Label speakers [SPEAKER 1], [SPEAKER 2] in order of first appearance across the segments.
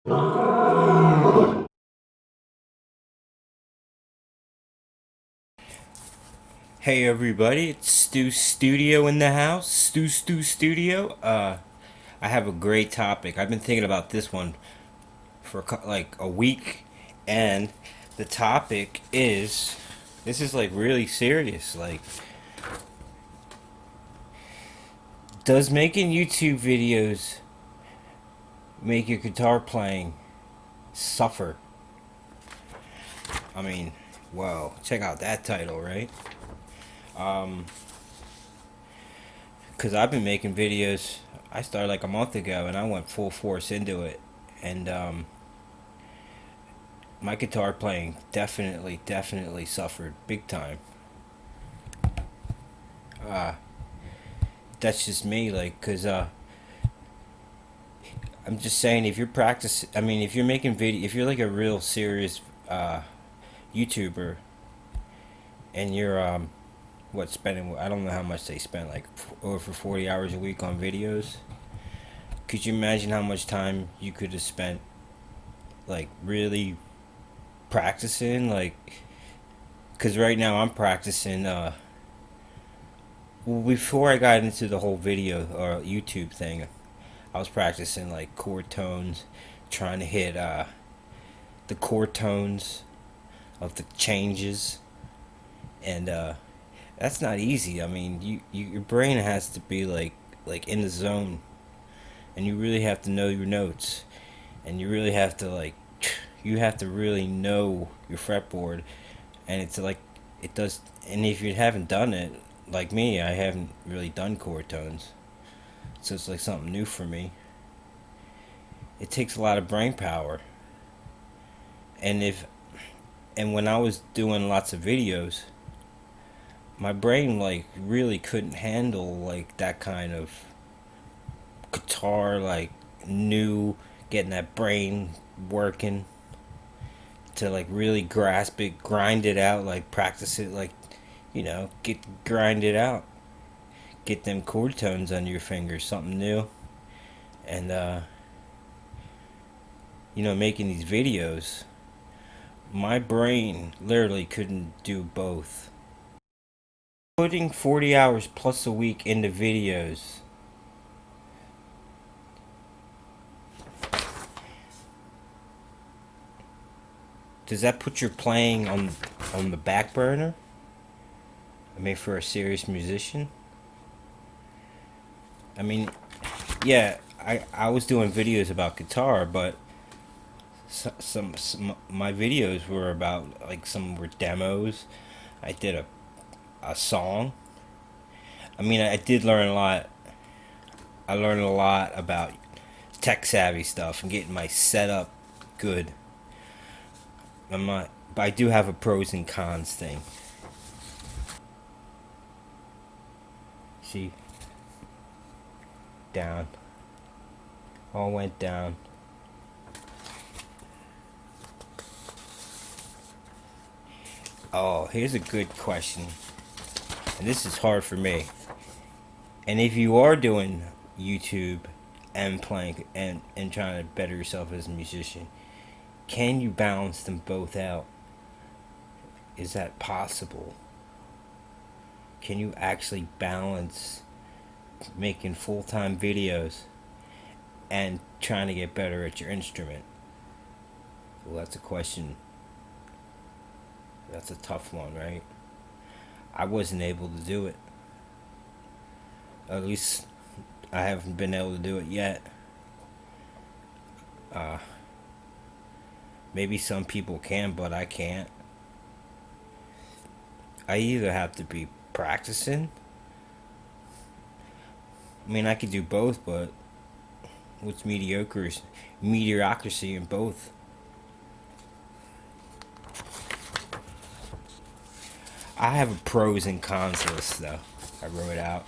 [SPEAKER 1] Hey everybody, it's Stu Studio in the house. Stu Studio. I have a great topic. I've been thinking about this one for like a week, and the topic is this is like really serious. Like, does making YouTube videos make your guitar playing suffer? I mean, whoa! Check out that title, right? Because I've been making videos. I started like a month ago, and I went full force into it, and my guitar playing definitely suffered big time. Uh, that's just me, like, cause I'm just saying, if you're practicing, I mean, if you're making video, if you're like a real serious YouTuber, and you're what spending, I don't know how much they spend, like over 40 hours a week on videos. Could you imagine how much time you could have spent, like, really practicing, like, cause right now I'm practicing. Well, before I got into the whole video or YouTube thing, I was practicing like chord tones, trying to hit the chord tones of the changes, and that's not easy. I mean, your brain has to be like in the zone, and you really have to know your notes, and you really have to like you have to really know your fretboard, and it's like it does. And if you haven't done it, like me, I haven't really done chord tones, so it's like something new for me. It takes a lot of brain power, and if and when I was doing lots of videos, my brain like really couldn't handle like that kind of guitar, like new, getting that brain working to like really grasp it, grind it out, like practice it, like, get grind it out, get them chord tones under your fingers, something new, and making these videos, my brain literally couldn't do both. Putting 40 hours plus a week into videos, does that put your playing on the back burner? I mean, for a serious musician? I mean, yeah, I was doing videos about guitar, but some my videos were about, like, some were demos. I did a song. I mean, I did learn a lot. I learned a lot about tech savvy stuff and getting my setup good. I'm not, but I do have a pros and cons thing. See, down, all went down. Oh, here's a good question, and this is hard for me. And if you are doing YouTube and playing and trying to better yourself as a musician, can you balance them both out? Is that possible? Can you actually balance making full-time videos and trying to get better at your instrument? Well, that's a question. That's a tough one, right? I wasn't able to do it. At least I haven't been able to do it yet. Uh, Maybe some people can, but I can't. I either have to be practicing. I mean, I could do both, but what's mediocrity in both? I have a pros and cons list, though. I wrote it out.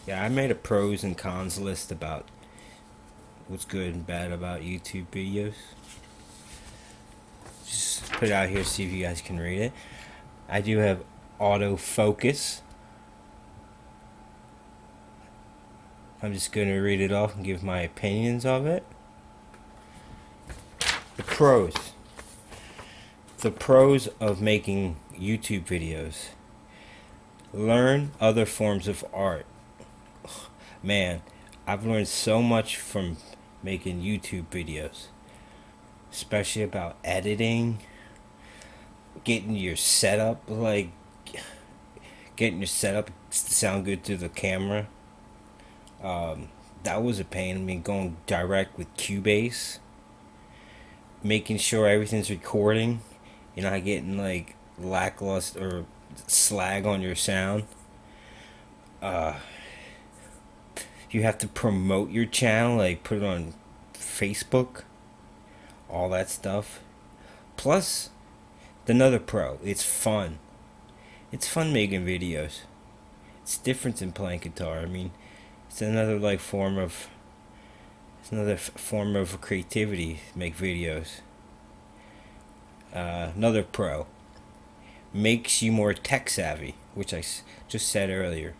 [SPEAKER 1] Yeah, I made a pros and cons list about what's good and bad about YouTube videos. Just put it out here, see if you guys can read it. I do have autofocus. I'm just going to read it off and give my opinions of it. The pros. The pros of making YouTube videos. Learn other forms of art. Man, I've learned so much from making YouTube videos, especially about editing, getting your setup, like getting your setup to sound good through the camera. That was a pain. I mean, going direct with Cubase, making sure everything's recording. You're not getting like lackluster or slag on your sound. You have to promote your channel, like put it on Facebook, all that stuff. Plus, another pro, it's fun. It's fun making videos. It's different than playing guitar. I mean, it's another like form of creativity to make videos. Another pro, makes you more tech savvy, which I just said earlier.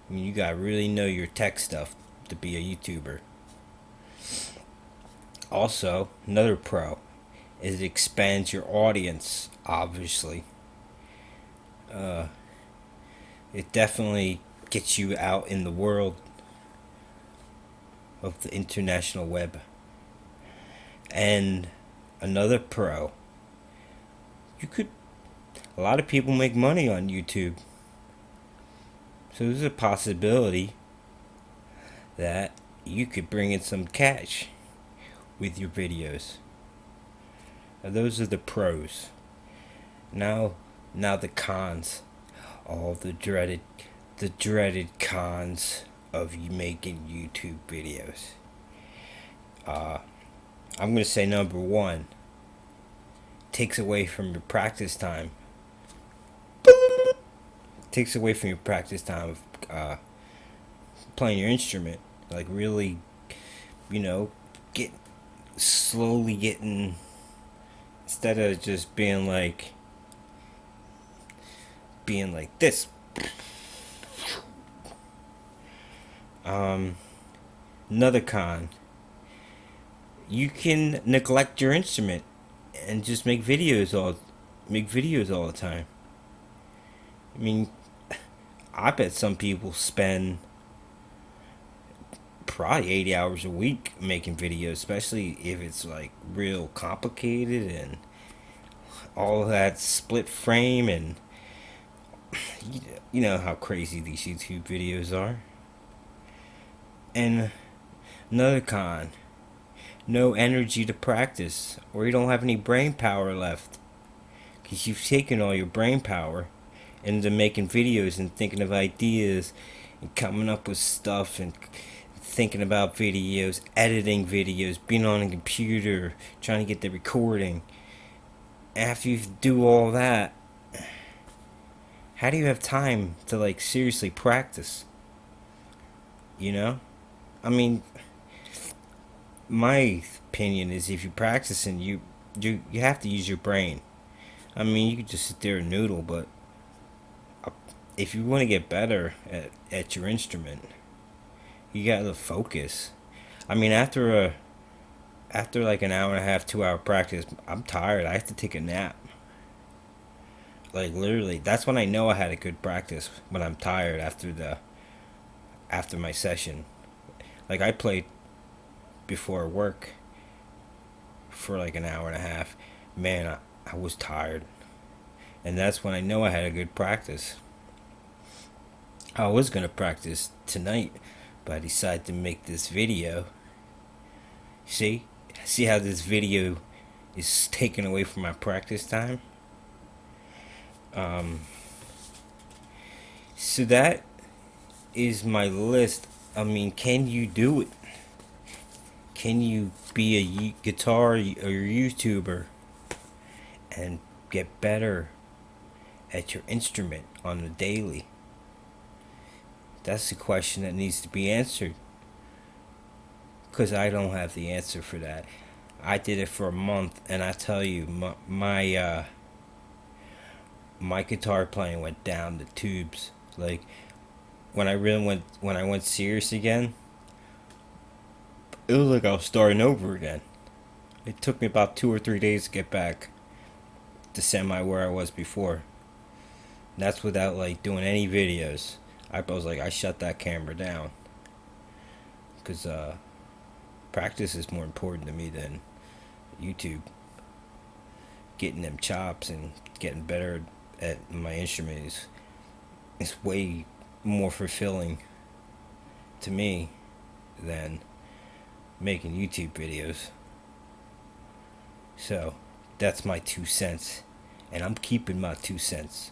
[SPEAKER 1] I mean, you gotta really know your tech stuff to be a YouTuber. Also, another pro is it expands your audience, obviously. It definitely gets you out in the world of the international web. And another pro, a lot of people make money on YouTube. So there's a possibility that you could bring in some cash with your videos. Now, those are the pros. Now the cons. All the dreaded cons of you making YouTube videos. I'm going to say number one, takes away from your practice time. Takes away from your practice time of playing your instrument. Like really, slowly getting, instead of just being like this. Another con, you can neglect your instrument and just make videos all the time. I mean, I bet some people spend probably 80 hours a week making videos, especially if it's like real complicated and all that split frame, and you know how crazy these YouTube videos are. And another con, no energy to practice, or you don't have any brain power left, because you've taken all your brain power into making videos and thinking of ideas and coming up with stuff and thinking about videos, editing videos, being on a computer, trying to get the recording. After you do all that, how do you have time to like seriously practice? I mean, my opinion is if you're practicing, you have to use your brain. I mean, you could just sit there and noodle, but if you want to get better at your instrument, you gotta focus. I mean, after like an hour and a half, 2 hour practice, I'm tired. I have to take a nap. Like literally, that's when I know I had a good practice, when I'm tired after my session. Like I played before work for like an hour and a half. Man, I was tired. And that's when I know I had a good practice. I was going to practice tonight, but I decided to make this video. See how this video is taken away from my practice time? So that is my list. I mean, can you do it? Can you be a guitar or YouTuber and get better at your instrument on the daily? That's the question that needs to be answered, because I don't have the answer for that. I did it for a month, and I tell you, my guitar playing went down the tubes. Like, when I went serious again, it was like I was starting over again. It took me about 2 or 3 days to get back to semi where I was before. And that's without like doing any videos. I was like, I shut that camera down because practice is more important to me than YouTube. Getting them chops and getting better at my instrument is way more fulfilling to me than making YouTube videos. So that's my 2 cents, and I'm keeping my 2 cents.